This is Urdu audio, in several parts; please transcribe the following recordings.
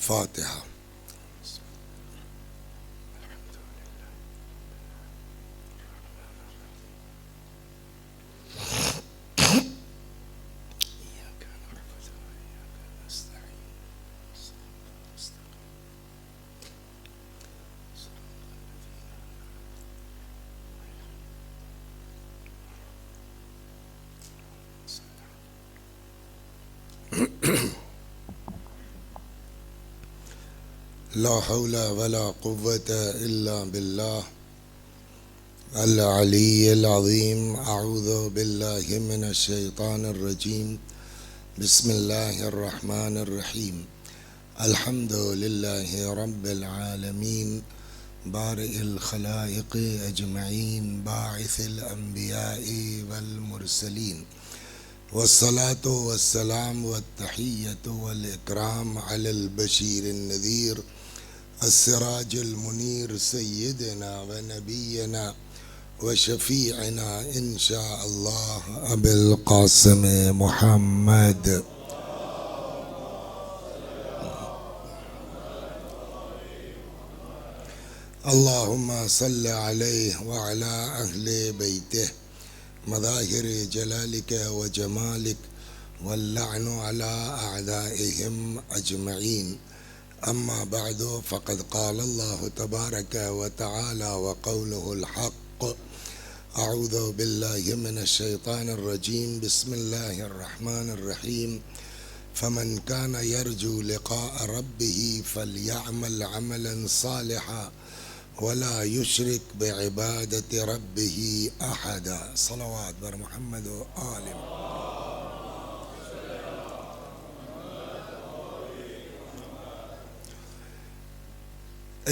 فاتحہ۔ لا حول ولا قوة إلا بالله العلي العظيم. أعوذ بالله من الشيطان الرجيم. بسم الله الرحمن الرحيم. الحمد لله رب العالمين بارئ الخلائق أجمعين باعث الأنبياء والمرسلين، والصلاة والسلام والتحية والإكرام على البشير النذير السراج المنير سيدنا ونبينا وشفيعنا إن شاء الله أبي القاسم محمد. اللهم صل عليه وعلى أهل بيته مظاهر جلالك وجمالك واللعن على أعدائهم أجمعين. أما بعد، فقد قال الله تبارك وتعالى وقوله الحق. أعوذ بالله من الشيطان الرجيم. بسم الله الرحمن الرحيم. فمن كان يرجو لقاء ربه فليعمل عملا صالحا ولا يشرك بعبادة ربه أحدا. صلوات بر محمد وآل محمد.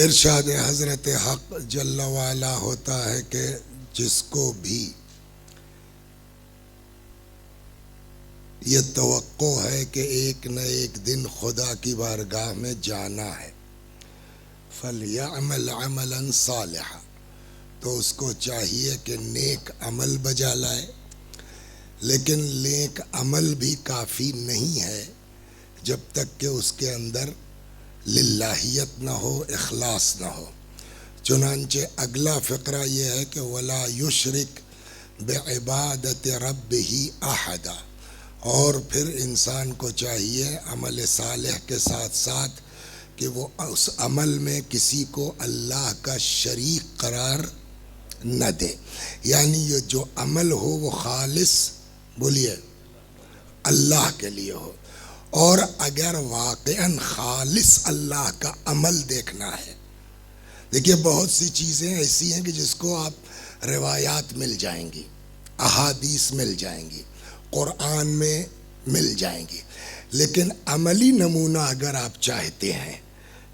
ارشاد حضرت حق جل وعلا ہوتا ہے کہ جس کو بھی یہ توقع ہے کہ ایک نہ ایک دن خدا کی بارگاہ میں جانا ہے، فَلْيَعْمَلْ عَمَلًا صَالِحًا، تو اس کو چاہیے کہ نیک عمل بجا لائے. لیکن نیک عمل بھی کافی نہیں ہے جب تک کہ اس کے اندر للہیت نہ ہو، اخلاص نہ ہو. چنانچہ اگلا فقرہ یہ ہے کہ وَلَا يُشْرِكْ بِعِبَادَةِ رَبِّهِ أَحَدًا، اور پھر انسان کو چاہیے عمل صالح کے ساتھ ساتھ کہ وہ اس عمل میں کسی کو اللہ کا شریک قرار نہ دے. یعنی یہ جو عمل ہو وہ خالص، بولیے، اللہ کے لیے ہو. اور اگر واقعاً خالص اللہ کا عمل دیکھنا ہے، دیکھیے بہت سی چیزیں ایسی ہیں کہ جس کو آپ روایات مل جائیں گی، احادیث مل جائیں گی، قرآن میں مل جائیں گی، لیکن عملی نمونہ اگر آپ چاہتے ہیں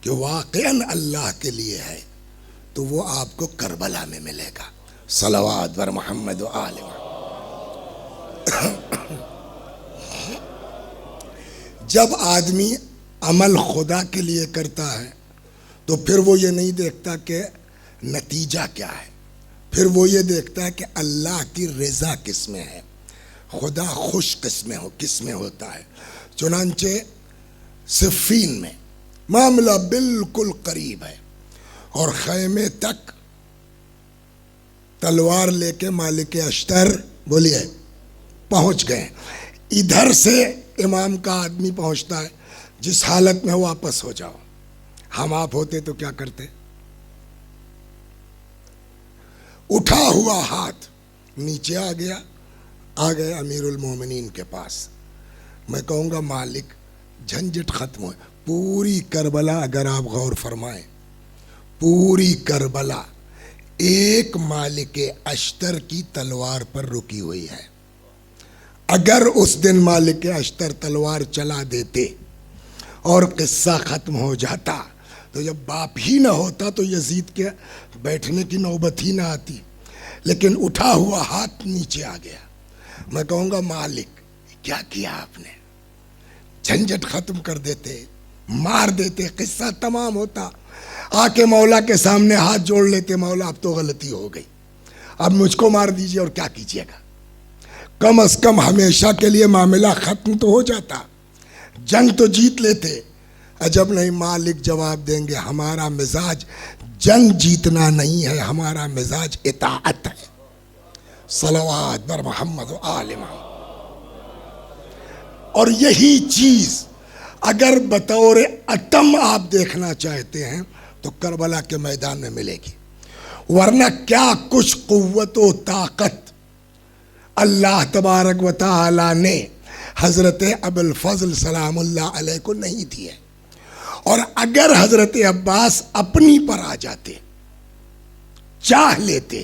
کہ واقعاً اللہ کے لیے ہے تو وہ آپ کو کربلا میں ملے گا. صلوات بر محمد و آل محمد. جب آدمی عمل خدا کے لیے کرتا ہے تو پھر وہ یہ نہیں دیکھتا کہ نتیجہ کیا ہے، پھر وہ یہ دیکھتا ہے کہ اللہ کی رضا کس میں ہے، خدا خوش کس میں ہوتا ہے. چنانچہ صفین میں معاملہ بالکل قریب ہے، اور خیمے تک تلوار لے کے مالک اشتر بولیے پہنچ گئے. ادھر سے امام کا آدمی پہنچتا ہے، جس حالت میں واپس ہو جاؤ. ہم آپ ہوتے تو کیا کرتے؟ اٹھا ہوا ہاتھ نیچے آ گئے امیر المومنین کے پاس. میں کہوں گا مالک جھنجھٹ ختم ہوئے. پوری کربلا اگر آپ غور فرمائیں، پوری کربلا ایک مالک اشتر کی تلوار پر رکی ہوئی ہے. اگر اس دن مالک اشتر تلوار چلا دیتے اور قصہ ختم ہو جاتا تو جب باپ ہی نہ ہوتا تو یزید کے بیٹھنے کی نوبت ہی نہ آتی. لیکن اٹھا ہوا ہاتھ نیچے آ گیا. میں کہوں گا مالک کیا کیا آپ نے؟ جھنجھٹ ختم کر دیتے، مار دیتے، قصہ تمام ہوتا. آ کے مولا کے سامنے ہاتھ جوڑ لیتے، مولا اب تو غلطی ہو گئی، اب مجھ کو مار دیجئے اور کیا کیجئے گا. کم از کم ہمیشہ کے لیے معاملہ ختم تو ہو جاتا، جنگ تو جیت لیتے. عجب نہیں مالک جواب دیں گے ہمارا مزاج جنگ جیتنا نہیں ہے، ہمارا مزاج اطاعت ہے۔ صلوات بر محمد و آل محمد۔ اور یہی چیز اگر بطور اتم آپ دیکھنا چاہتے ہیں تو کربلا کے میدان میں ملے گی، ورنہ کیا کچھ قوت و طاقت اللہ تبارک و تعالی نے حضرت ابوالفضل سلام اللہ علیہ کو نہیں دی ہے۔ اور اگر حضرت عباس اپنی پر آ جاتے، چاہ لیتے،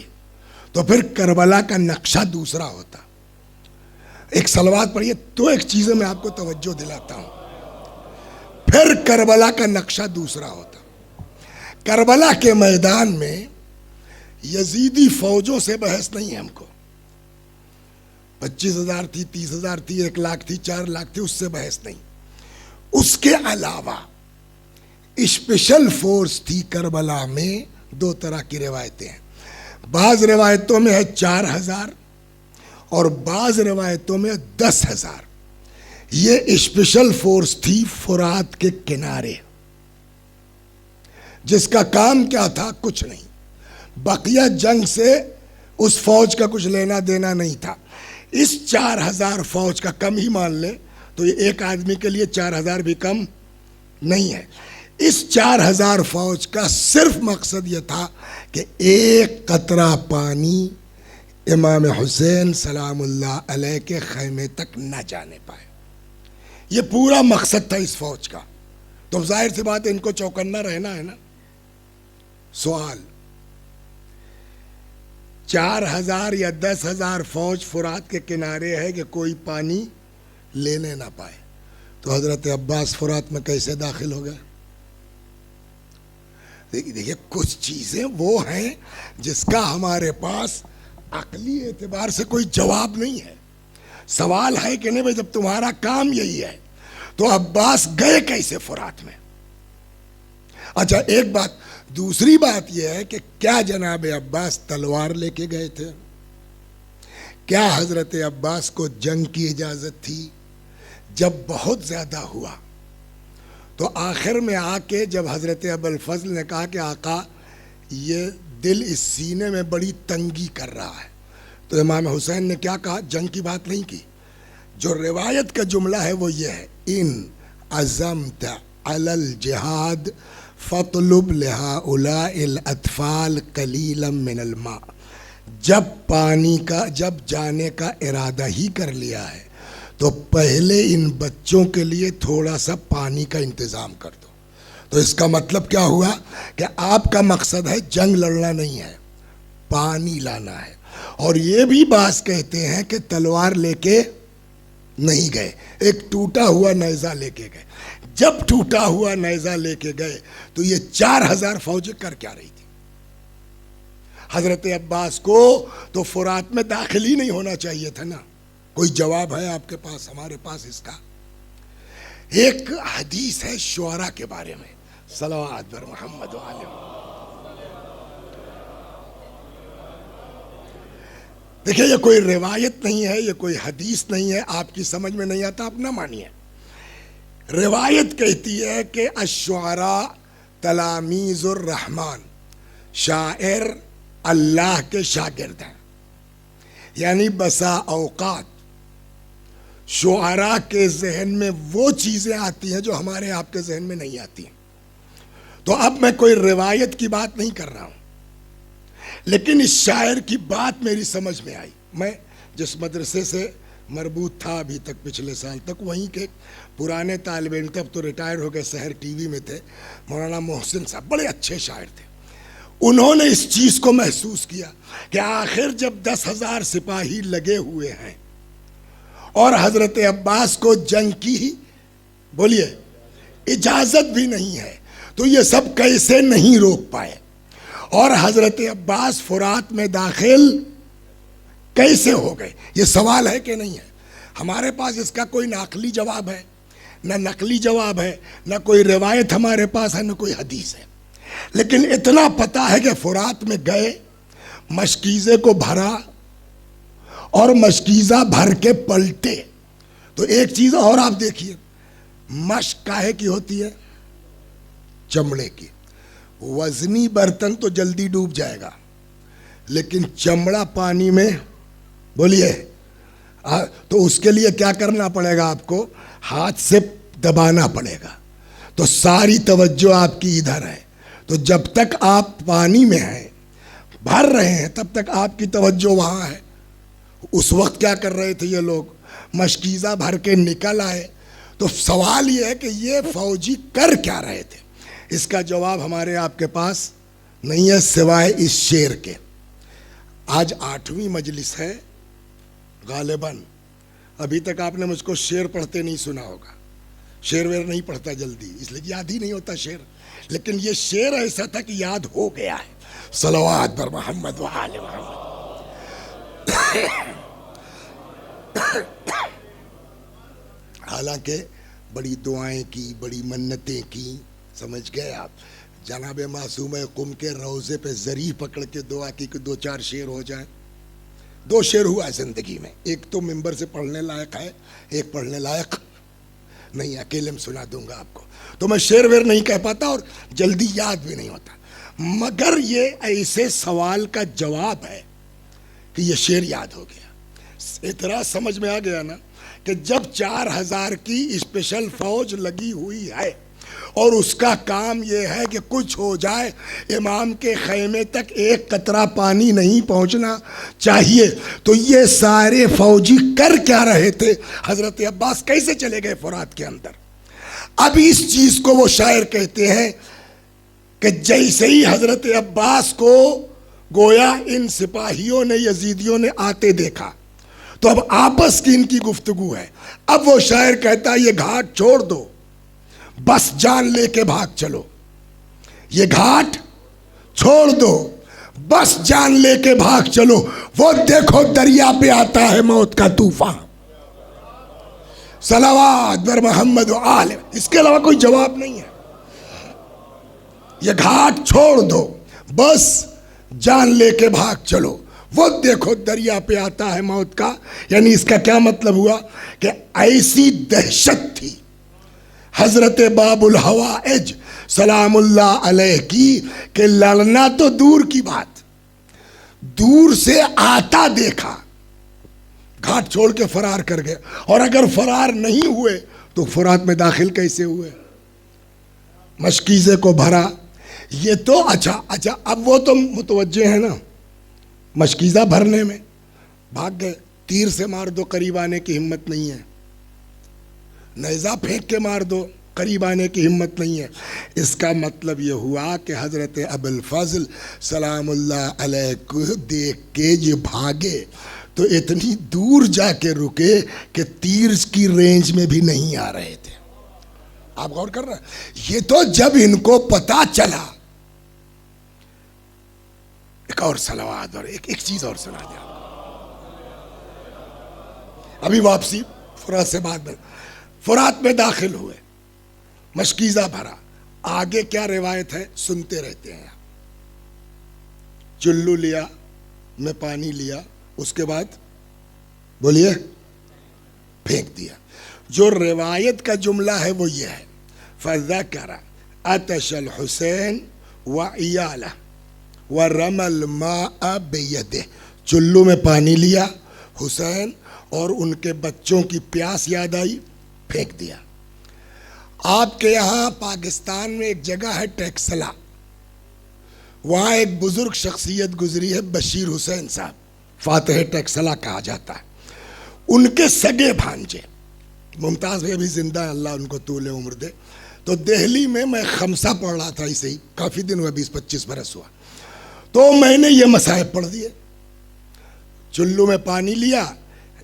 تو پھر کربلا کا نقشہ دوسرا ہوتا۔ ایک صلوات پڑھیے تو ایک چیز میں آپ کو توجہ دلاتا ہوں، پھر کربلا کا نقشہ دوسرا ہوتا۔ کربلا کے میدان میں یزیدی فوجوں سے بحث نہیں ہے ہم کو، 25,000 تھی، 30,000 تھی، 1 لاکھ تھی، 4 لاکھ تھی، اس سے بحث نہیں۔ اس کے علاوہ اسپیشل فورس تھی کربلا میں، 2 طرح کی روایتیں ہیں۔ بعض روایتوں میں ہے 4,000 اور بعض روایتوں میں 10,000۔ یہ اسپیشل فورس تھی فرات کے کنارے، جس کا کام کیا تھا؟ کچھ نہیں، بقیہ جنگ سے اس فوج کا کچھ لینا دینا نہیں تھا۔ اس 4,000 فوج کا کم ہی مان لے تو یہ ایک آدمی کے لیے 4,000 بھی کم نہیں ہے۔ اس 4,000 فوج کا صرف مقصد یہ تھا کہ ایک قطرہ پانی امام حسین سلام اللہ علیہ کے خیمے تک نہ جانے پائے۔ یہ پورا مقصد تھا اس فوج کا۔ تو ظاہر سی بات ہے ان کو چوکنا رہنا ہے نا۔ سوال، 4,000 یا 10,000 فوج فرات کے کنارے ہے کہ کوئی پانی لینے نہ پائے، تو حضرت عباس فرات میں کیسے داخل ہو گئے؟ دیکھیے کچھ چیزیں وہ ہیں جس کا ہمارے پاس عقلی اعتبار سے کوئی جواب نہیں ہے۔ سوال ہے کہ نہیں بھائی، جب تمہارا کام یہی ہے تو عباس گئے کیسے فرات میں؟ اچھا ایک بات، دوسری بات یہ ہے کہ کیا جناب عباس تلوار لے کے گئے تھے؟ کیا حضرت عباس کو جنگ کی اجازت تھی؟ جب بہت زیادہ ہوا تو آخر میں آ کے جب حضرت ابوالفضل نے کہا کہ آقا یہ دل اس سینے میں بڑی تنگی کر رہا ہے، تو امام حسین نے کیا کہا؟ جنگ کی بات نہیں کی۔ جو روایت کا جملہ ہے وہ یہ ہے، ان عزمت علی الجہاد فطلب لہؤلاء الاطفال قلیلا من الماء۔ جب جانے کا ارادہ ہی کر لیا ہے تو پہلے ان بچوں کے لیے تھوڑا سا پانی کا انتظام کر دو۔ تو اس کا مطلب کیا ہوا کہ آپ کا مقصد ہے جنگ لڑنا نہیں ہے، پانی لانا ہے۔ اور یہ بھی بعض کہتے ہیں کہ تلوار لے کے نہیں گئے، ایک ٹوٹا ہوا نیزہ لے کے گئے۔ جب ٹوٹا ہوا نیزہ لے کے گئے تو یہ 4,000 فوجیں کر کیا رہی تھی؟ حضرت عباس کو تو فرات میں داخل ہی نہیں ہونا چاہیے تھا نا۔ کوئی جواب ہے آپ کے پاس؟ ہمارے پاس اس کا ایک حدیث ہے شعراء کے بارے میں، صلوات بر محمد و آل محمد۔ دیکھیں یہ کوئی روایت نہیں ہے، یہ کوئی حدیث نہیں ہے، آپ کی سمجھ میں نہیں آتا آپ نہ مانیے۔ روایت کہتی ہے کہ الشعراء تلامیذ الرحمن، شاعر اللہ کے شاگرد ہیں، یعنی بسا اوقات شعراء کے ذہن میں وہ چیزیں آتی ہیں جو ہمارے آپ کے ذہن میں نہیں آتی ہیں۔ تو اب میں کوئی روایت کی بات نہیں کر رہا ہوں، لیکن اس شاعر کی بات میری سمجھ میں آئی۔ میں جس مدرسے سے مربوط تھا ابھی تک پچھلے سال تک، وہیں کے پرانے طالب علم تب تو ریٹائر ہو گئے، سحر ٹی وی میں تھے، مولانا محسن صاحب بڑے اچھے شاعر تھے۔ انہوں نے اس چیز کو محسوس کیا کہ آخر جب 10,000 سپاہی لگے ہوئے ہیں اور حضرت عباس کو جنگ کی بولیے اجازت بھی نہیں ہے تو یہ سب کیسے نہیں روک پائے، اور حضرت عباس فرات میں داخل کیسے ہو گئے؟ یہ سوال ہے کہ نہیں ہے؟ ہمارے پاس اس کا کوئی نہ عقلی جواب ہے، نہ نقلی جواب ہے، نہ کوئی روایت ہمارے پاس ہے، نہ کوئی حدیث ہے۔ لیکن اتنا پتا ہے کہ فرات میں گئے، مشکیزے کو بھرا اور مشکیزہ بھر کے پلٹے۔ تو ایک چیز اور آپ دیکھیے، مشق کاہے کی ہوتی ہے؟ چمڑے کی. وزنی برتن تو جلدی ڈوب جائے گا, لیکن چمڑا پانی میں, بولیے, تو اس کے لیے کیا کرنا پڑے گا آپ کو؟ ہاتھ سے دبانا پڑے گا. تو ساری توجہ آپ کی ادھر ہے. تو جب تک آپ پانی میں ہیں, بھر رہے ہیں, تب تک آپ کی توجہ وہاں ہے. اس وقت کیا کر رہے تھے یہ لوگ؟ مشکیزہ بھر کے نکل آئے. تو سوال یہ ہے کہ یہ فوجی کر کیا رہے تھے؟ اس کا جواب ہمارے آپ کے پاس نہیں ہے سوائے اس شعر کے. آج 8ویں مجلس ہے غالباً. ابھی تک آپ نے مجھ کو شعر پڑھتے نہیں سنا ہوگا. شعر ویر نہیں پڑھتا جلدی, اس لیے یاد ہی نہیں ہوتا شعر. لیکن یہ شعر ایسا تھا کہ یاد ہو گیا ہے. صلوات بر محمد و آل محمد. حالانکہ بڑی دعائیں کی, بڑی منتیں کی, سمجھ گئے آپ. جناب معصوم قم کے روضے پہ زری پکڑ کے دعا کی کہ 2-4 شعر ہو جائیں. 2 شعر ہوا ہے زندگی میں. ایک تو ممبر سے پڑھنے لائق ہے, ایک پڑھنے لائق نہیں. اکیلے میں سنا دوں گا آپ کو. تو میں شعر ویر نہیں کہہ پاتا اور جلدی یاد بھی نہیں ہوتا. مگر یہ ایسے سوال کا جواب ہے کہ یہ شعر یاد ہو گیا. اعتراض سمجھ میں آ گیا نا کہ جب 4000 کی اسپیشل فوج لگی ہوئی ہے اور اس کا کام یہ ہے کہ کچھ ہو جائے, امام کے خیمے تک ایک قطرہ پانی نہیں پہنچنا چاہیے, تو یہ سارے فوجی کر کیا رہے تھے؟ حضرت عباس کیسے چلے گئے فرات کے اندر؟ اب اس چیز کو وہ شاعر کہتے ہیں کہ جیسے ہی حضرت عباس کو گویا ان سپاہیوں نے, یزیدیوں نے آتے دیکھا, تو اب آپس کی ان کی گفتگو ہے. اب وہ شاعر کہتا ہے یہ گھاٹ چھوڑ دو, بس جان لے کے بھاگ چلو. یہ گھاٹ چھوڑ دو, بس جان لے کے بھاگ چلو. وہ دیکھو دریا پہ آتا ہے موت کا طوفان. صلوات بر محمد و آل. اس کے علاوہ کوئی جواب نہیں ہے. یہ گھاٹ چھوڑ دو, بس جان لے کے بھاگ چلو. وہ دیکھو دریا پہ آتا ہے موت کا. یعنی اس کا کیا مطلب ہوا کہ ایسی دہشت تھی حضرت باب الحوائج سلام اللہ علیہ کی کہ لڑنا تو دور کی بات, دور سے آتا دیکھا, گھاٹ چھوڑ کے فرار کر گئے. اور اگر فرار نہیں ہوئے تو فرات میں داخل کیسے ہوئے؟ مشکیزے کو بھرا. یہ تو اچھا اب وہ تو متوجہ ہیں نا, مشکیزہ بھرنے میں بھاگ گئے. تیر سے مار دو, قریب آنے کی ہمت نہیں ہے. نیزہ پھینک کے مار دو, قریب آنے کی ہمت نہیں ہے. اس کا مطلب یہ ہوا کہ حضرت ابوالفضل سلام اللہ علیہ کو دیکھ کے یہ بھاگے تو اتنی دور جا کے رکے کہ تیر کی رینج میں بھی نہیں آ رہے تھے. آپ غور کر رہے ہیں؟ یہ تو جب ان کو پتا چلا. ایک اور صلوات اور ایک چیز اور سنا دیا. ابھی واپسی فرات سے بعد میں فرات میں داخل ہوئے, مشکیزہ بھرا. آگے کیا روایت ہے سنتے رہتے ہیں. چلو لیا, میں پانی لیا, اس کے بعد بولیے پھینک دیا. جو روایت کا جملہ ہے وہ یہ ہے فَذَكَرَ عَطَشَ الْحُسَيْنِ وَعِيَالَهُ وَرَمَى الْمَاءَ بِيَدِهِ. چلو میں پانی لیا, حسین اور ان کے بچوں کی پیاس یاد آئی, پھینک دیا. آپ کے یہاں پاکستان میں ایک جگہ ہے ٹیکسلا, وہاں ایک بزرگ شخصیت گزری ہے بشیر حسین صاحب, فاتح ٹیکسلا کہا جاتا ہے. ان کے سگے بھانجے ممتاز بھائی ابھی زندہ ہے, اللہ ان کو طول عمر دے. تو دہلی میں خمسہ پڑھ رہا تھا, اسے ہی کافی دن ہوا, 20-25 برس ہوا, تو میں نے یہ مصائب پڑھ دیے. چلو میں پانی لیا,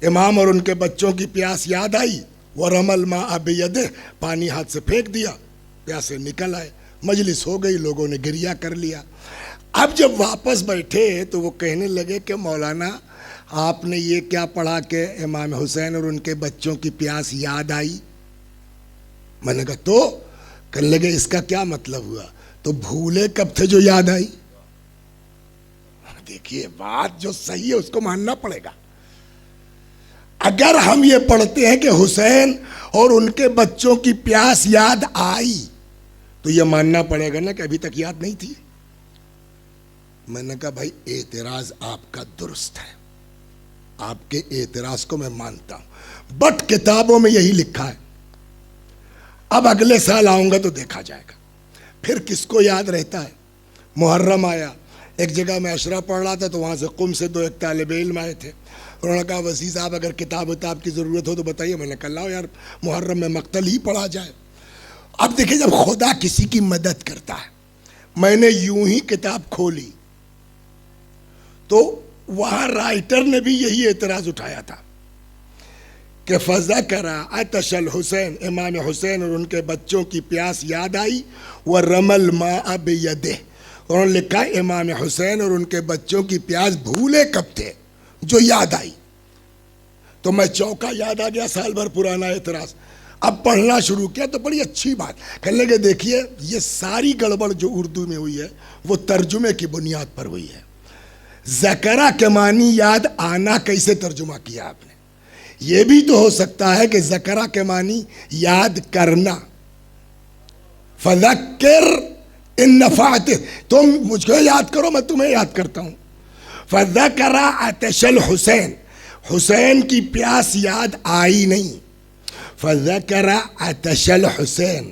امام اور ان کے بچوں کی پیاس یاد آئی, وَرَمَى الْمَاءَ بِيَدِهِ, پانی ہاتھ سے پھینک دیا, پیاسے نکل آئے. مجلس ہو گئی, لوگوں نے گریہ کر لیا. اب جب واپس بیٹھے تو وہ کہنے لگے کہ مولانا آپ نے یہ کیا پڑھا کہ امام حسین اور ان کے بچوں کی پیاس یاد آئی؟ میں نے کہا تو کہنے لگے اس کا کیا مطلب ہوا؟ تو بھولے کب تھے جو یاد آئی؟ دیکھیے بات جو صحیح ہے اس کو ماننا پڑے گا. اگر ہم یہ پڑھتے ہیں کہ حسین اور ان کے بچوں کی پیاس یاد آئی تو یہ ماننا پڑے گا نا کہ ابھی تک یاد نہیں تھی. میں نے کہا بھائی اعتراض آپ کا درست ہے, آپ کے اعتراض کو میں مانتا ہوں, بٹ کتابوں میں یہی لکھا ہے. اب اگلے سال آؤں گا تو دیکھا جائے گا. پھر کس کو یاد رہتا ہے. محرم آیا, ایک جگہ میں اشرا پڑھ رہا تھا تو وہاں سے قم سے 2 طالب علم آئے تھے. انہوں نے کہا وسیع صاحب اگر کتاب کی ضرورت ہو تو بتائیے. میں نے کہا لاؤ یار محرم میں مقتل ہی پڑھا جائے. اب دیکھیں جب خدا کسی کی مدد کرتا ہے, میں نے یوں ہی کتاب کھولی تو وہاں رائٹر نے بھی یہی اعتراض اٹھایا تھا کہ فذکر عطش الحسین, امام حسین اور ان کے بچوں کی پیاس یاد آئی, ورمى الماء بيده. انہوں نے لکھا امام حسین اور ان کے بچوں کی پیاس بھولے کب تھے, جو یاد آئی. تو میں چوکا, یاد آ گیا سال بھر پرانا اعتراض. اب پڑھنا شروع کیا تو بڑی اچھی بات. کہنے لگے دیکھیے یہ ساری گڑبڑ جو اردو میں ہوئی ہے وہ ترجمے کی بنیاد پر ہوئی ہے. ذکرہ کے معنی یاد آنا کیسے ترجمہ کیا آپ نے؟ یہ بھی تو ہو سکتا ہے کہ ذکرہ کے معنی یاد کرنا. فذکر ان نفعت, تم مجھ کو یاد کرو میں تمہیں یاد کرتا ہوں. فذکر عطش الحسین, حسین کی پیاس یاد آئی نہیں. فذکر عطش الحسین,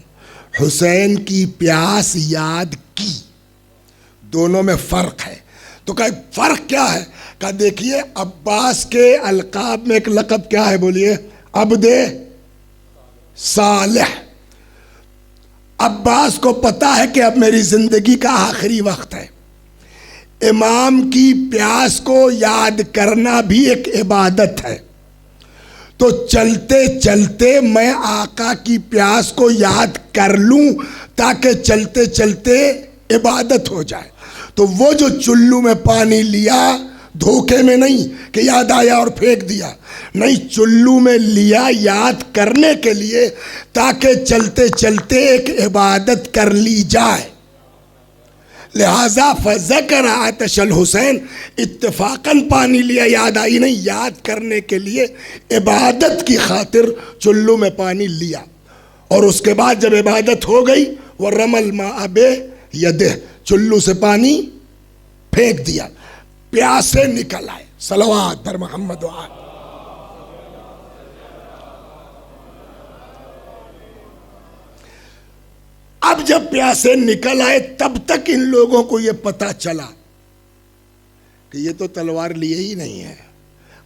حسین کی پیاس یاد کی. دونوں میں فرق ہے. تو کہ فرق کیا ہے؟ کہ دیکھیے عباس کے القاب میں ایک لقب کیا ہے بولیے؟ عبد صالح. عباس کو پتا ہے کہ اب میری زندگی کا آخری وقت ہے. امام کی پیاس کو یاد کرنا بھی ایک عبادت ہے. تو چلتے چلتے میں آقا کی پیاس کو یاد کر لوں تاکہ چلتے چلتے عبادت ہو جائے. تو وہ جو چلو میں پانی لیا دھوکے میں نہیں کہ یاد آیا اور پھینک دیا, نہیں, چلو میں لیا یاد کرنے کے لیے تاکہ چلتے چلتے ایک عبادت کر لی جائے. لہذا فذکر عطش الحسین, اتفاقاً پانی لیا یاد آئی نہیں, یاد کرنے کے لیے عبادت کی خاطر چلو میں پانی لیا. اور اس کے بعد جب عبادت ہو گئی ورمى الماء بيده, چلو سے پانی پھینک دیا, پیاسے نکل آئے. صلوات پر محمد و آل. اب جب پیاسے نکل آئے تب تک ان لوگوں کو یہ پتا چلا کہ یہ تو تلوار لیے ہی نہیں ہے,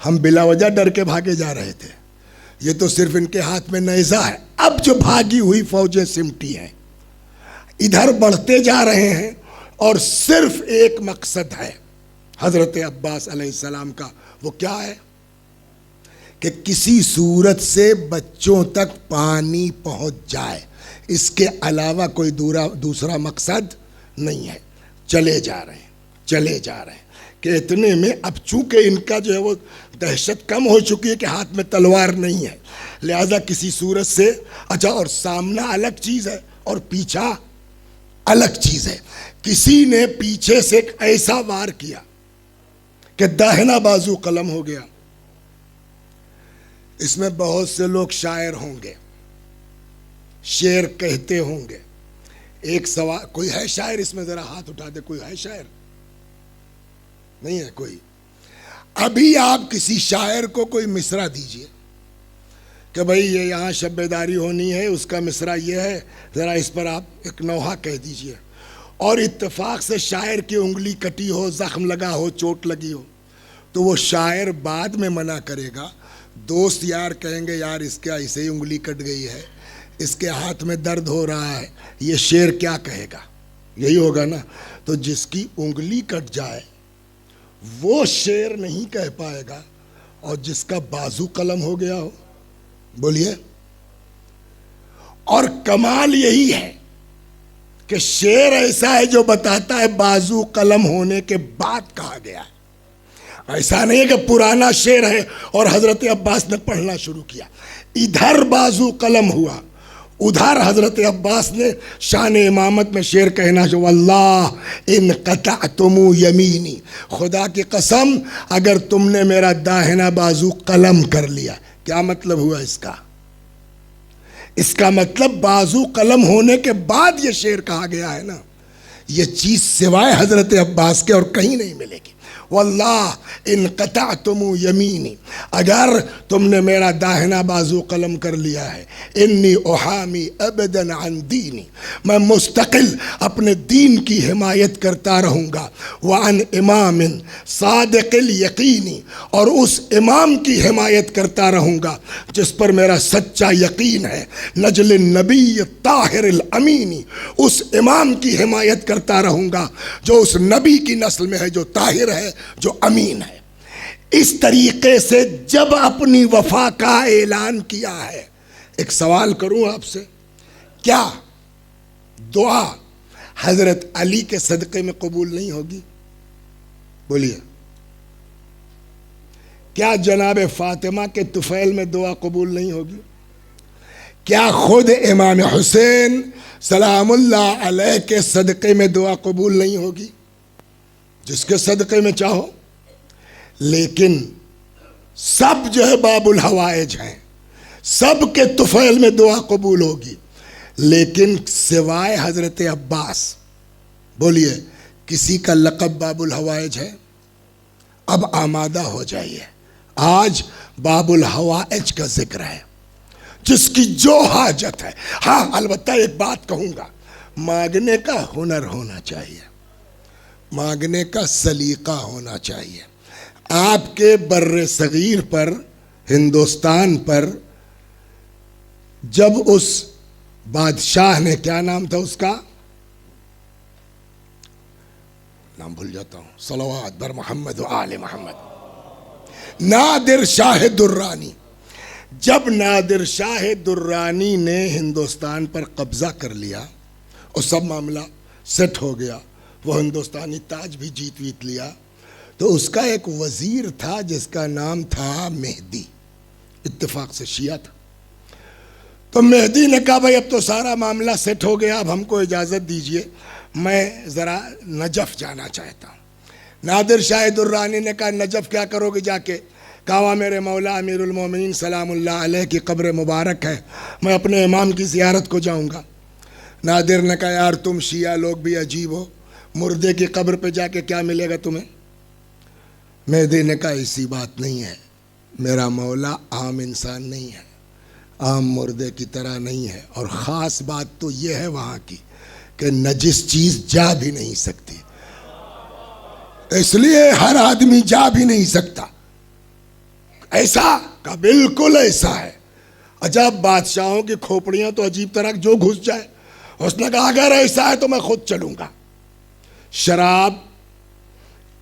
ہم بلا وجہ ڈر کے بھاگے جا رہے تھے, یہ تو صرف ان کے ہاتھ میں نیزہ ہے. اب جو بھاگی ہوئی فوجیں سمٹی ہیں, ادھر بڑھتے جا رہے ہیں اور صرف ایک مقصد ہے حضرت عباس علیہ السلام کا. وہ کیا ہے؟ کہ کسی صورت سے بچوں تک پانی پہنچ جائے. اس کے علاوہ کوئی دوسرا مقصد نہیں ہے. چلے جا رہے ہیں, چلے جا رہے ہیں کہ اتنے میں اب چونکہ ان کا جو ہے وہ دہشت کم ہو چکی ہے کہ ہاتھ میں تلوار نہیں ہے, لہذا کسی صورت سے, اچھا, اور سامنا الگ چیز ہے اور پیچھا الگ چیز ہے. کسی نے پیچھے سے ایک ایسا وار کیا کہ داہنا بازو قلم ہو گیا. اس میں بہت سے لوگ شاعر ہوں گے, شعر کہتے ہوں گے. ایک سوال, کوئی ہے شاعر اس میں؟ ذرا ہاتھ اٹھا دے. کوئی ہے شاعر؟ نہیں ہے کوئی. ابھی آپ کسی شاعر کو کوئی مصرع دیجئے کہ بھئی یہ یہاں شب بیداری ہونی ہے, اس کا مصرع یہ ہے, ذرا اس پر آپ ایک نوحہ کہہ دیجئے. اور اتفاق سے شاعر کی انگلی کٹی ہو, زخم لگا ہو, چوٹ لگی ہو, تو وہ شاعر بعد میں منع کرے گا. دوست یار کہیں گے یار اس کا ایسے ہی انگلی کٹ گئی ہے, اس کے ہاتھ میں درد ہو رہا ہے, یہ شعر کیا کہے گا؟ یہی ہوگا نا. تو جس کی انگلی کٹ جائے وہ شعر نہیں کہہ پائے گا, اور جس کا بازو قلم ہو گیا ہو, بولیے. اور کمال یہی ہے کہ شعر ایسا ہے جو بتاتا ہے بازو قلم ہونے کے بعد کہا گیا ہے. ایسا نہیں ہے کہ پرانا شعر ہے اور حضرت عباس نے پڑھنا شروع کیا. ادھر بازو قلم ہوا, ادھر حضرت عباس نے شان امامت میں شعر کہنا جو واللہ ان قطعتم یمینی, خدا کی قسم اگر تم نے میرا داہنا بازو قلم کر لیا. کیا مطلب ہوا اس کا؟ اس کا مطلب بازو قلم ہونے کے بعد یہ شعر کہا گیا ہے نا، یہ چیز سوائے حضرت عباس کے اور کہیں نہیں ملے گی۔ واللہ ان قطعتم یمینی، اگر تم نے میرا داہنا بازو قلم کر لیا ہے، انی احامی ابدا عن دینی، میں مستقل اپنے دین کی حمایت کرتا رہوں گا، وعن امام صادق الیقینی، اور اس امام کی حمایت کرتا رہوں گا جس پر میرا سچا یقین ہے، نجل النبی الطاہر الامینی، اس امام کی حمایت کرتا رہوں گا جو اس نبی کی نسل میں ہے، جو طاہر ہے، جو امین ہے۔ اس طریقے سے جب اپنی وفا کا اعلان کیا ہے، ایک سوال کروں آپ سے، کیا دعا حضرت علی کے صدقے میں قبول نہیں ہوگی؟ بولیے، کیا جناب فاطمہ کے طفیل میں دعا قبول نہیں ہوگی؟ کیا خود امام حسین سلام اللہ علیہ کے صدقے میں دعا قبول نہیں ہوگی؟ جس کے صدقے میں چاہو۔ لیکن سب جو ہے باب الحوائج ہیں، سب کے طفیل میں دعا قبول ہوگی، لیکن سوائے حضرت عباس، بولیے کسی کا لقب باب الحوائج ہے؟ اب آمادہ ہو جائیے، آج باب الحوائج کا ذکر ہے، جس کی جو حاجت ہے۔ ہاں البتہ ایک بات کہوں گا، مانگنے کا ہنر ہونا چاہیے، مانگنے کا سلیقہ ہونا چاہیے۔ آپ کے بر صغیر پر، ہندوستان پر، جب اس بادشاہ نے، کیا نام تھا اس کا، نام بھول جاتا ہوں، صلوات بر محمد و آل محمد، نادر شاہ درانی، جب نادر شاہ درانی نے ہندوستان پر قبضہ کر لیا اور سب معاملہ سیٹ ہو گیا، وہ ہندوستانی تاج بھی جیت ویت لیا، تو اس کا ایک وزیر تھا جس کا نام تھا مہدی، اتفاق سے شیعہ تھا۔ تو مہدی نے کہا بھائی اب تو سارا معاملہ سیٹ ہو گیا، اب ہم کو اجازت دیجئے، میں ذرا نجف جانا چاہتا ہوں۔ نادر شاہ درانی نے کہا نجف کیا کرو گے جا کے؟ کہا میرے مولا امیر المومنین سلام اللہ علیہ کی قبر مبارک ہے، میں اپنے امام کی زیارت کو جاؤں گا۔ نادر نے کہا یار تم شیعہ لوگ بھی عجیب ہو، مردے کی قبر پہ جا کے کیا ملے گا تمہیں؟ مہدی نے کہا ایسی بات نہیں ہے، میرا مولا عام انسان نہیں ہے، عام مردے کی طرح نہیں ہے، اور خاص بات تو یہ ہے وہاں کی کہ نجس چیز جا بھی نہیں سکتی، اس لیے ہر آدمی جا بھی نہیں سکتا۔ ایسا کہ بالکل ایسا ہے۔ عجب بادشاہوں کی کھوپڑیاں تو عجیب طرح جو گھس جائے۔ اس نے کہا اگر ایسا ہے تو میں خود چلوں گا۔ شراب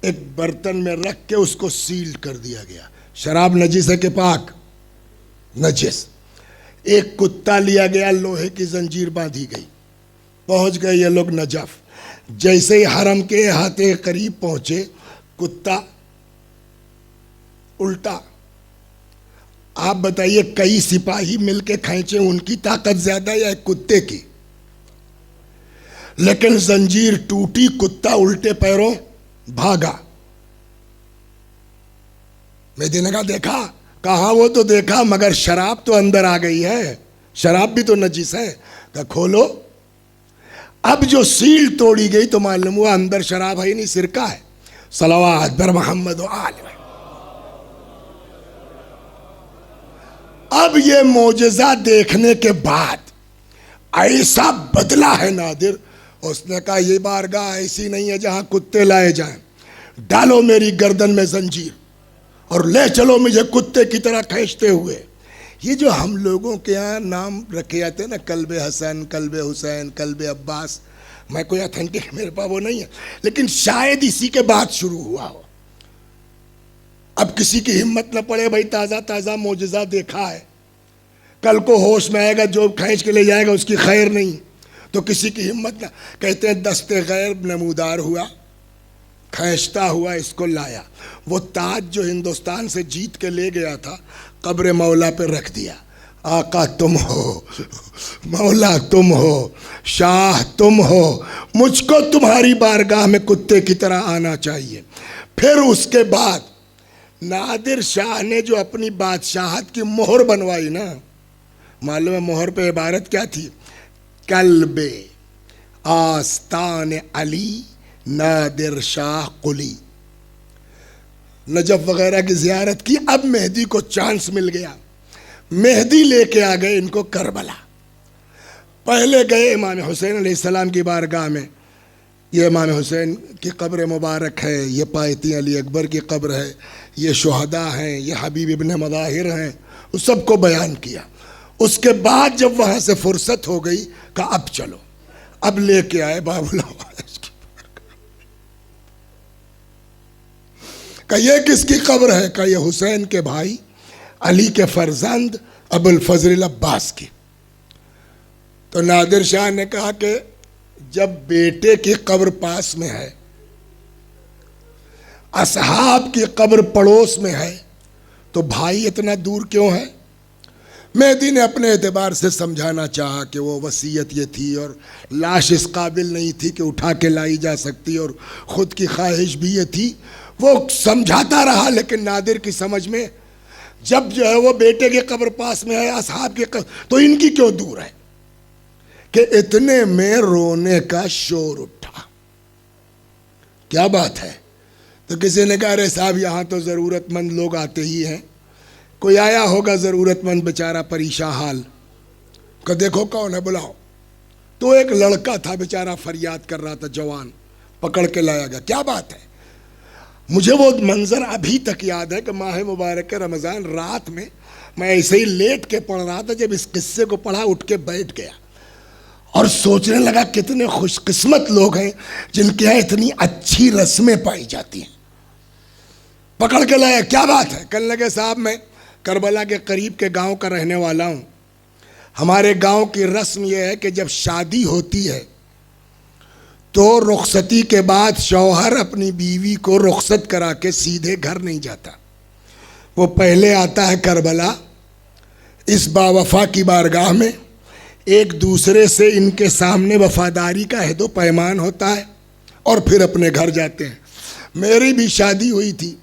ایک برتن میں رکھ کے اس کو سیل کر دیا گیا، شراب نجس ہے کہ پاک؟ نجس۔ ایک کتا لیا گیا، لوہے کی زنجیر باندھی گئی، پہنچ گئے یہ لوگ نجف۔ جیسے ہی حرم کے احاطے قریب پہنچے، کتا الٹا۔ آپ بتائیے کئی سپاہی مل کے کھینچے، ان کی طاقت زیادہ یا ایک کتے کی؟ لیکن زنجیر ٹوٹی، کتا الٹے پیروں بھاگا۔ مہدی نے کہا دیکھا؟ کہاں وہ تو دیکھا، مگر شراب تو اندر آ گئی ہے، شراب بھی تو نجس ہے۔ کہا کھولو۔ اب جو سیل توڑی گئی تو معلوم ہوا اندر شراب ہے نہیں، سرکہ ہے۔ صلوات بر محمد و آل محمد۔ اب یہ معجزہ دیکھنے کے بعد ایسا بدلا ہے نادر، اس نے کہا یہ بارگاہ ایسی نہیں ہے جہاں کتے لائے جائیں، ڈالو میری گردن میں زنجیر اور لے چلو مجھے کتے کی طرح کھینچتے ہوئے۔ یہ جو ہم لوگوں کے ہاں نام رکھے جاتے ہیں نا، کلب حسن، کلب حسین، کلب عباس، میں کوئی اتھینٹک میرے پاس وہ نہیں ہے، لیکن شاید اسی کے بعد شروع ہوا ہو۔ اب کسی کی ہمت نہ پڑے، بھائی تازہ تازہ معجزہ دیکھا ہے، کل کو ہوش میں آئے گا جو کھینچ کے لے جائے گا اس کی خیر نہیں، تو کسی کی ہمت نہ، کہتے ہیں دست غیب نمودار ہوا، کھینچتا ہوا اس کو لایا۔ وہ تاج جو ہندوستان سے جیت کے لے گیا تھا، قبر مولا پہ رکھ دیا۔ آقا تم ہو، مولا تم ہو، شاہ تم ہو، مجھ کو تمہاری بارگاہ میں کتے کی طرح آنا چاہیے۔ پھر اس کے بعد نادر شاہ نے جو اپنی بادشاہت کی مہر بنوائی نا، معلوم ہے مہر پہ عبارت کیا تھی؟ قلب آستان علی نادر شاہ قلی. نجف وغیرہ کی زیارت کی. اب مہدی کو چانس مل گیا. مہدی لے کے آ گئے ان کو کربلا. پہلے گئے امام حسین علیہ السلام کی بارگاہ میں. یہ امام حسین کی قبر مبارک ہے, یہ پایتی علی اکبر کی قبر ہے, یہ شہداء ہیں, یہ حبیب ابن مظاہر ہیں. اس سب کو بیان کیا. اس کے بعد جب وہاں سے فرصت ہو گئی کہا اب چلو. اب لے کے آئے باب الحوائج کی. کہ یہ کس کی قبر ہے؟ کہ یہ حسین کے بھائی علی کے فرزند ابو الفضل العباس کی. تو نادر شاہ نے کہا کہ جب بیٹے کی قبر پاس میں ہے, اصحاب کی قبر پڑوس میں ہے, تو بھائی اتنا دور کیوں ہے؟ مہدی نے اپنے اعتبار سے سمجھانا چاہا کہ وہ وصیت یہ تھی اور لاش اس قابل نہیں تھی کہ اٹھا کے لائی جا سکتی, اور خود کی خواہش بھی یہ تھی. وہ سمجھاتا رہا, لیکن نادر کی سمجھ میں جب جو ہے وہ بیٹے کی قبر پاس میں ہے, اصحاب کی قبر, تو ان کی کیوں دور ہے؟ کہ اتنے میں رونے کا شور اٹھا. کیا بات ہے؟ تو کسی نے کہا ارے صاحب یہاں تو ضرورت مند لوگ آتے ہی ہیں, کوئی آیا ہوگا ضرورت مند بیچارہ پریشان حال. کہ دیکھو کون ہے, بلاؤ. تو ایک لڑکا تھا بیچارہ فریاد کر رہا تھا, جوان, پکڑ کے لایا گیا. کیا بات ہے؟ مجھے وہ منظر ابھی تک یاد ہے کہ ماہ مبارک رمضان رات میں میں ایسے ہی لیٹ کے پڑھ رہا تھا. جب اس قصے کو پڑھا اٹھ کے بیٹھ گیا اور سوچنے لگا کتنے خوش قسمت لوگ ہیں جن کے یہاں اتنی اچھی رسمیں پائی جاتی ہیں. پکڑ کے لایا. کیا بات ہے؟ کہنے لگے صاحب میں کربلا کے قریب کے گاؤں کا رہنے والا ہوں. ہمارے گاؤں کی رسم یہ ہے کہ جب شادی ہوتی ہے تو رخصتی کے بعد شوہر اپنی بیوی کو رخصت کرا کے سیدھے گھر نہیں جاتا. وہ پہلے آتا ہے کربلا, اس باوفا کی بارگاہ میں, ایک دوسرے سے ان کے سامنے وفاداری کا عہد و پیمان ہوتا ہے, اور پھر اپنے گھر جاتے ہیں. میری بھی شادی ہوئی تھی,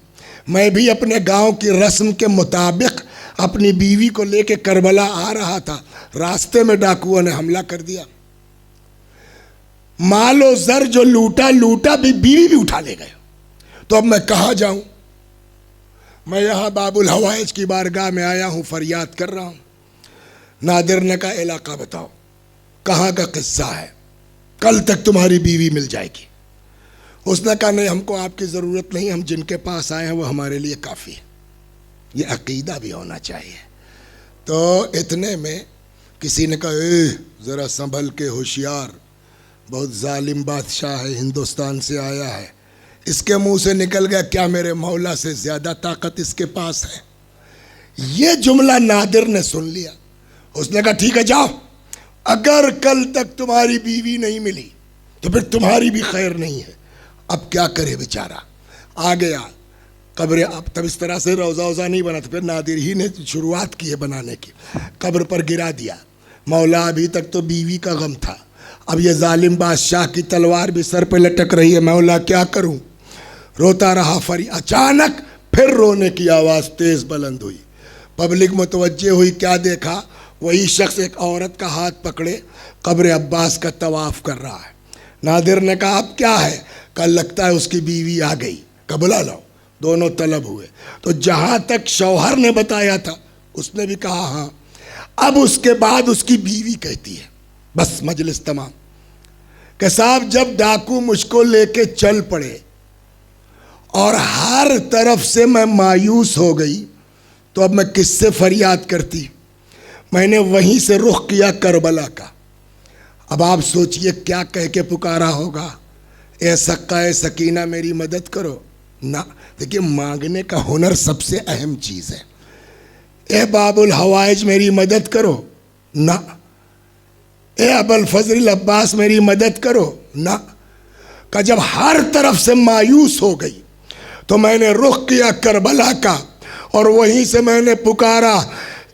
میں بھی اپنے گاؤں کی رسم کے مطابق اپنی بیوی کو لے کے کربلا آ رہا تھا. راستے میں ڈاکوؤں نے حملہ کر دیا. مال و زر جو لوٹا بھی بیوی بھی اٹھا لے گئے. تو اب میں کہاں جاؤں؟ میں یہاں باب الحوائج کی بارگاہ میں آیا ہوں, فریاد کر رہا ہوں. نادر نے کہا علاقہ بتاؤ, کہاں کا قصہ ہے, کل تک تمہاری بیوی مل جائے گی. اس نے کہا نہیں, ہم کو آپ کی ضرورت نہیں, ہم جن کے پاس آئے ہیں وہ ہمارے لیے کافی ہے. یہ عقیدہ بھی ہونا چاہیے. تو اتنے میں کسی نے کہا اے ذرا سنبھل کے, ہوشیار, بہت ظالم بادشاہ ہے, ہندوستان سے آیا ہے. اس کے منہ سے نکل گیا کیا میرے مولا سے زیادہ طاقت اس کے پاس ہے. یہ جملہ نادر نے سن لیا. اس نے کہا ٹھیک ہے جاؤ, اگر کل تک تمہاری بیوی نہیں ملی تو پھر تمہاری بھی خیر نہیں ہے. اب کیا کرے بیچارہ. آ گیا قبر. اب تب اس طرح سے روزہ ووزہ نہیں بنا تھا, پھر نادر ہی نے شروعات کی ہے بنانے کی. قبر پر گرا دیا. مولا ابھی تک تو بیوی کا غم تھا, اب یہ ظالم بادشاہ کی تلوار بھی سر پہ لٹک رہی ہے, مولا کیا کروں. روتا رہا. اچانک پھر رونے کی آواز تیز بلند ہوئی. پبلک متوجہ ہوئی. کیا دیکھا؟ وہی شخص ایک عورت کا ہاتھ پکڑے قبر عباس کا طواف کر رہا ہے. نادر نے کہا اب کیا ہے؟ کل لگتا ہے اس کی بیوی آ گئی. کہ بلا لاؤ. دونوں طلب ہوئے. تو جہاں تک شوہر نے بتایا تھا اس نے بھی کہا ہاں. اب اس کے بعد اس کی بیوی کہتی ہے, بس مجلس تمام, کہ صاحب جب ڈاکو مجھ کو لے کے چل پڑے اور ہر طرف سے میں مایوس ہو گئی, تو اب میں کس سے فریاد کرتی؟ میں نے وہیں سے رخ کیا کربلا کا. اب آپ سوچئے کیا کہہ کے پکارا ہوگا, اے سقا اے سکینہ میری مدد کرو. نہ, دیکھیے مانگنے کا ہنر سب سے اہم چیز ہے. اے باب الحوائج میری مدد کرو. نہ. اے ابو الفضل العباس میری مدد کرو. نہ. کہ جب ہر طرف سے مایوس ہو گئی تو میں نے رخ کیا کربلا کا, اور وہیں سے میں نے پکارا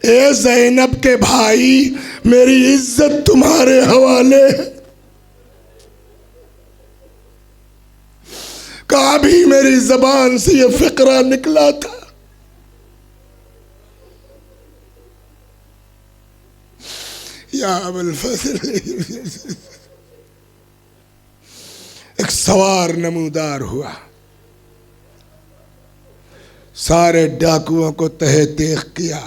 اے زینب کے بھائی میری عزت تمہارے حوالے ہے. کہا بھی میری زبان سے یہ فقرہ نکلا تھا. یا ابو الفضل، ایک سوار نمودار ہوا، سارے ڈاکوؤں کو تہہ تیغ کیا۔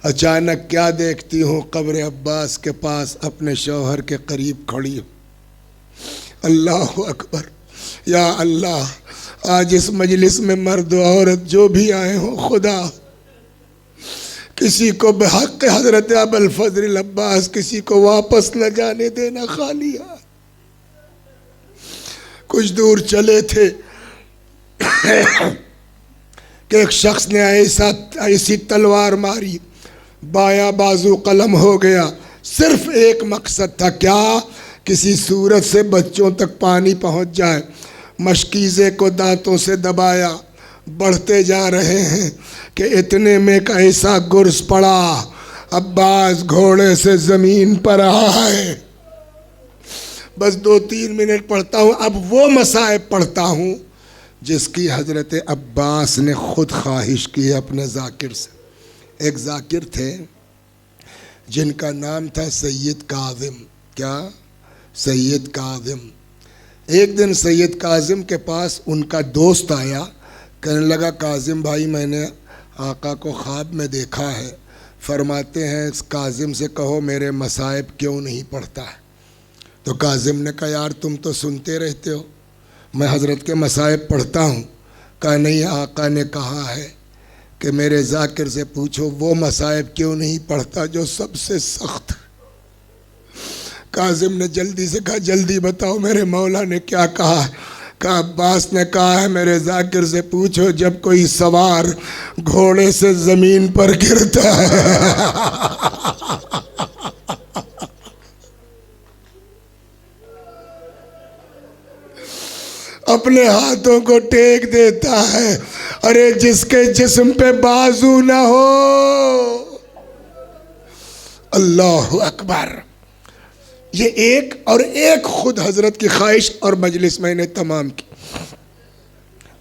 اچانک کیا دیکھتی ہوں، قبر عباس کے پاس اپنے شوہر کے قریب کھڑی ہوں۔ اللہ اکبر، یا اللہ، آج اس مجلس میں مرد و عورت جو بھی آئے ہوں، خدا کسی کو بحق حضرت ابو الفضل عباس کسی کو واپس نہ جانے دینا خالی ہاتھ۔ کچھ دور چلے تھے کہ ایک شخص نے ایسی تلوار ماری، بایاں بازو قلم ہو گیا۔ صرف ایک مقصد تھا، کیا؟ کسی صورت سے بچوں تک پانی پہنچ جائے۔ مشکیزے کو دانتوں سے دبایا، بڑھتے جا رہے ہیں کہ اتنے میں ایک ایسا گرز پڑا، عباس گھوڑے سے زمین پر آئے۔ بس 2-3 منٹ پڑھتا ہوں، اب وہ مصائب پڑھتا ہوں جس کی حضرت عباس نے خود خواہش کی اپنے ذاکر سے۔ ایک ذاکر تھے جن کا نام تھا سید کاظم۔ کیا؟ سید کاظم۔ ایک دن سید کاظم کے پاس ان کا دوست آیا، کہنے لگا کاظم بھائی، میں نے آقا کو خواب میں دیکھا ہے، فرماتے ہیں اس کاظم سے کہو میرے مصائب کیوں نہیں پڑھتا ہے۔ تو کاظم نے کہا یار تم تو سنتے رہتے ہو، میں حضرت کے مصائب پڑھتا ہوں۔ کہا نہیں، آقا نے کہا ہے کہ میرے ذاکر سے پوچھو وہ مصائب کیوں نہیں پڑھتا جو سب سے سخت۔ کاظم نے جلدی سے کہا جلدی بتاؤ میرے مولا نے کیا کہا ہے؟ کہا عباس نے کہا ہے میرے ذاکر سے پوچھو جب کوئی سوار گھوڑے سے زمین پر گرتا ہے اپنے ہاتھوں کو ٹیک دیتا ہے، ارے جس کے جسم پہ بازو نہ ہو۔ اللہ اکبر۔ یہ ایک اور ایک خود حضرت کی خواہش اور مجلس میں نے تمام کی۔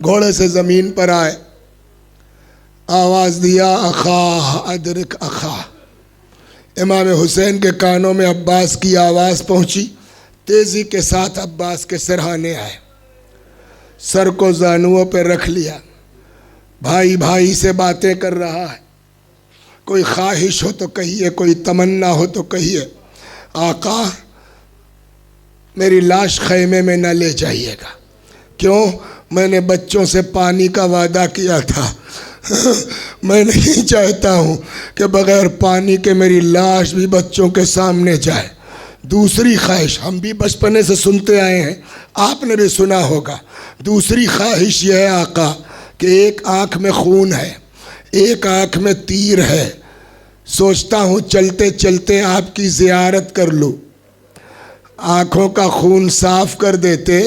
گھوڑے سے زمین پر آئے، آواز دیا اخا ادرک اخا۔ امام حسین کے کانوں میں عباس کی آواز پہنچی، تیزی کے ساتھ عباس کے سرہانے آئے، سر کو زانوؤں پہ رکھ لیا، بھائی بھائی سے باتیں کر رہا ہے۔ کوئی خواہش ہو تو کہیے، کوئی تمنا ہو تو کہیے۔ آقا میری لاش خیمے میں نہ لے جائیے گا، کیوں؟ میں نے بچوں سے پانی کا وعدہ کیا تھا میں نہیں چاہتا ہوں کہ بغیر پانی کے میری لاش بھی بچوں کے سامنے جائے۔ دوسری خواہش ہم بھی بچپنے سے سنتے آئے ہیں، آپ نے بھی سنا ہوگا۔ دوسری خواہش یہ ہے آقا کہ ایک آنکھ میں خون ہے، ایک آنکھ میں تیر ہے، سوچتا ہوں چلتے چلتے آپ کی زیارت کر لوں، آنکھوں کا خون صاف کر دیتے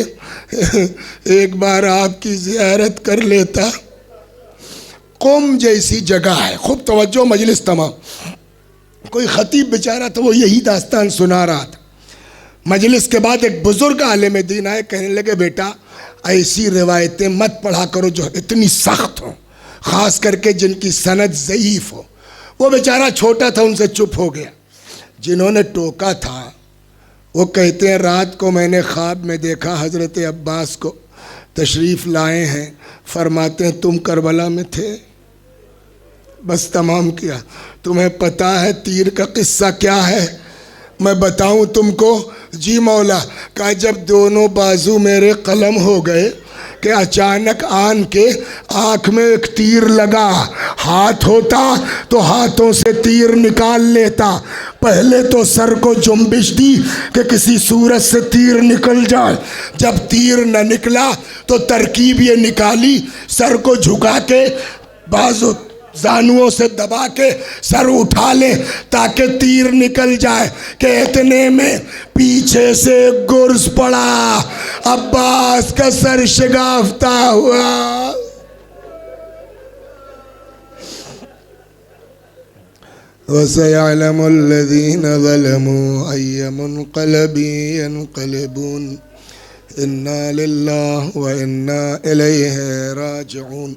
ایک بار آپ کی زیارت کر لیتا۔ قم جیسی جگہ ہے، خوب توجہ مجلس تمام۔ کوئی خطیب بیچارہ تھا، وہ یہی داستان سنا رہا تھا۔ مجلس کے بعد ایک بزرگ عالم دین آئے، کہنے لگے بیٹا ایسی روایتیں مت پڑھا کرو جو اتنی سخت ہوں، خاص کر کے جن کی سند ضعیف ہو۔ وہ بیچارہ چھوٹا تھا، ان سے چپ ہو گیا۔ جنہوں نے ٹوکا تھا وہ کہتے ہیں رات کو میں نے خواب میں دیکھا حضرت عباس کو تشریف لائے ہیں، فرماتے ہیں تم کربلا میں تھے؟ بس تمام کیا۔ تمہیں پتہ ہے تیر کا قصہ کیا ہے؟ میں بتاؤں تم کو؟ جی مولا۔ کہا جب دونوں بازو میرے قلم ہو گئے کہ اچانک آن کے آنکھ میں ایک تیر لگا، ہاتھ ہوتا تو ہاتھوں سے تیر نکال لیتا، پہلے تو سر کو جنبش دی کہ کسی صورت سے تیر نکل جائے، جب تیر نہ نکلا تو ترکیب یہ نکالی سر کو جھکا کے بازو زانوؤں سے دبا کے سر اٹھا لے تاکہ تیر نکل جائے، کہ اتنے میں پیچھے سے گرز پڑا، عباس کا سر شگافتہ ہوا۔ وَسَيَعْلَمُ الَّذِينَ ظَلَمُوا أَيَّ مُنْقَلَبٍ يَنْقَلِبُونَ إِنَّا لِلَّهِ وَإِنَّا إِلَيْهِ رَاجِعُونَ